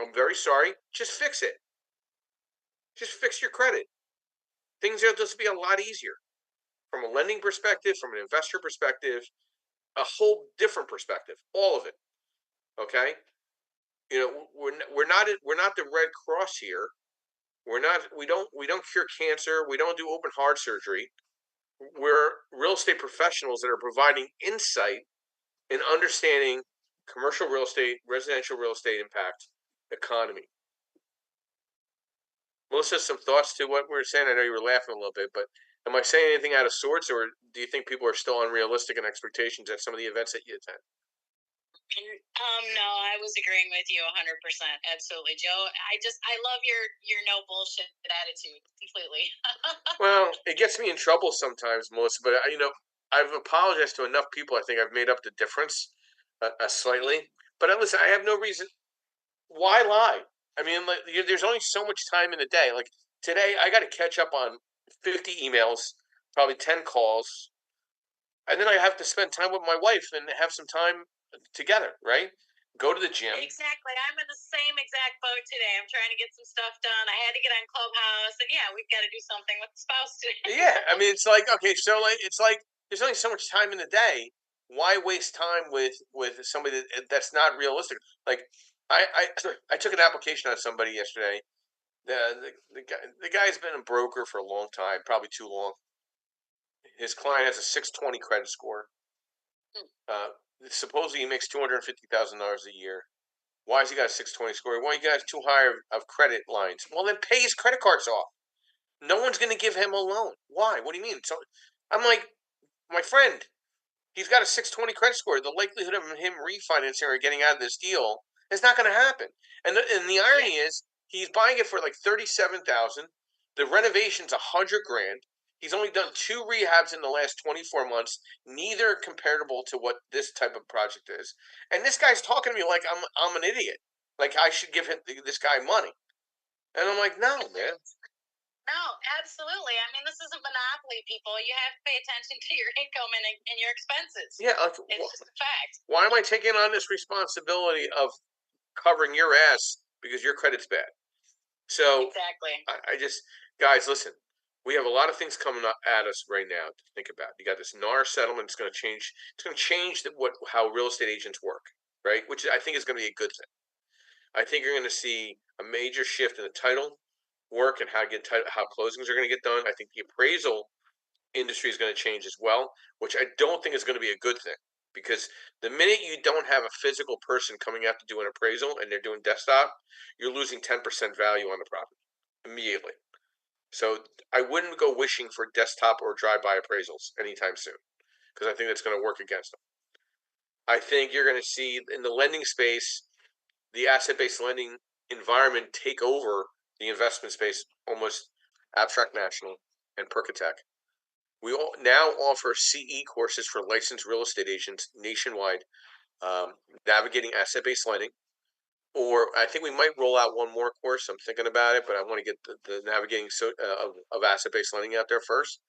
I'm very sorry. Just fix it. Just fix your credit. Things will just be a lot easier from a lending perspective, from an investor perspective, a whole different perspective. All of it. Okay. We're not the Red Cross here. We don't cure cancer. We don't do open heart surgery. We're real estate professionals that are providing insight in understanding commercial real estate, residential real estate impact, economy. Melissa, some thoughts to what we're saying? I know you were laughing a little bit, but am I saying anything out of sorts, or do you think people are still unrealistic in expectations at some of the events that you attend? No, I was agreeing with you 100%. Absolutely, Joe. I love your no bullshit attitude completely. Well, it gets me in trouble sometimes, Melissa, but I've apologized to enough people. I think I've made up the difference slightly. But listen, I have no reason. Why lie? I mean, there's only so much time in the day. Like today, I got to catch up on 50 emails, probably 10 calls, and then I have to spend time with my wife and have some time together, right? Go to the gym. Exactly. I'm in the same exact boat today. I'm trying to get some stuff done. I had to get on Clubhouse, and yeah, we've got to do something with the spouse today. Yeah, I mean, it's like okay, so it's like there's only so much time in the day. Why waste time with somebody that's not realistic? Like I took an application on somebody yesterday. The guy's been a broker for a long time, probably too long. His client has a 620 credit score. Supposedly he makes $250,000 a year. Why has he got a 620 score? Well, he got too high of credit lines. Well, then pay his credit cards off. No one's going to give him a loan. Why? What do you mean? So I'm like, my friend, he's got a 620 credit score. The likelihood of him refinancing or getting out of this deal is not going to happen. And the irony is, he's buying it for like $37,000. The renovation's $100,000. He's only done 2 rehabs in the last 24 months, neither comparable to what this type of project is. And this guy's talking to me like I'm an idiot, like I should give this guy money. And I'm like, no, man. No, absolutely. I mean, this isn't monopoly, people. You have to pay attention to your income and your expenses. Yeah, it's just a fact. Why am I taking on this responsibility of covering your ass because your credit's bad? So exactly. I just, guys, listen. We have a lot of things coming up at us right now to think about. You got this NAR settlement. It's going to change. It's going to change how real estate agents work, right? Which I think is going to be a good thing. I think you're going to see a major shift in the title work and how closings are going to get done. I think the appraisal industry is going to change as well, which I don't think is going to be a good thing, because the minute you don't have a physical person coming out to do an appraisal and they're doing desktop, you're losing 10% value on the property immediately. So I wouldn't go wishing for desktop or drive-by appraisals anytime soon, because I think that's going to work against them. I think you're going to see in the lending space, the asset-based lending environment take over the investment space, almost Abstract National and Percatech. We now offer CE courses for licensed real estate agents nationwide, navigating asset-based lending. Or I think we might roll out one more course. I'm thinking about it, but I want to get the navigating of asset-based lending out there first.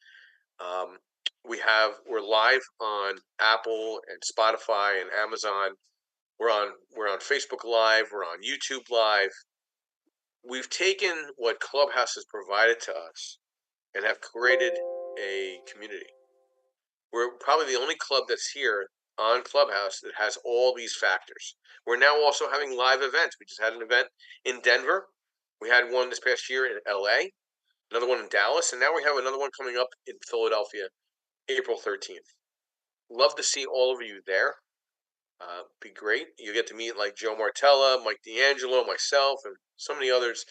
We're live on Apple and Spotify and Amazon. We're on Facebook Live. We're on YouTube Live. We've taken what Clubhouse has provided to us and have created a community. We're probably the only club that's here on Clubhouse that has all these factors. We're now also having live events. We just had an event in Denver. We had one this past year in LA, another one in Dallas, and now we have another one coming up in Philadelphia, April 13th. Love to see all of you there. Be great. You get to meet like Joe Martella, Mike D'Angelo, myself, and so many others.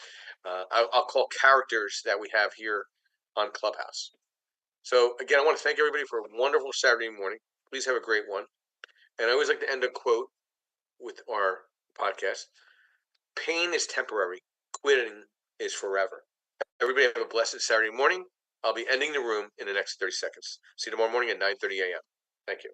I'll call characters that we have here on Clubhouse. So again, I want to thank everybody for a wonderful Saturday morning. Please have a great one. And I always like to end a quote with our podcast. Pain is temporary. Quitting is forever. Everybody have a blessed Saturday morning. I'll be ending the room in the next 30 seconds. See you tomorrow morning at 9:30 a.m. Thank you.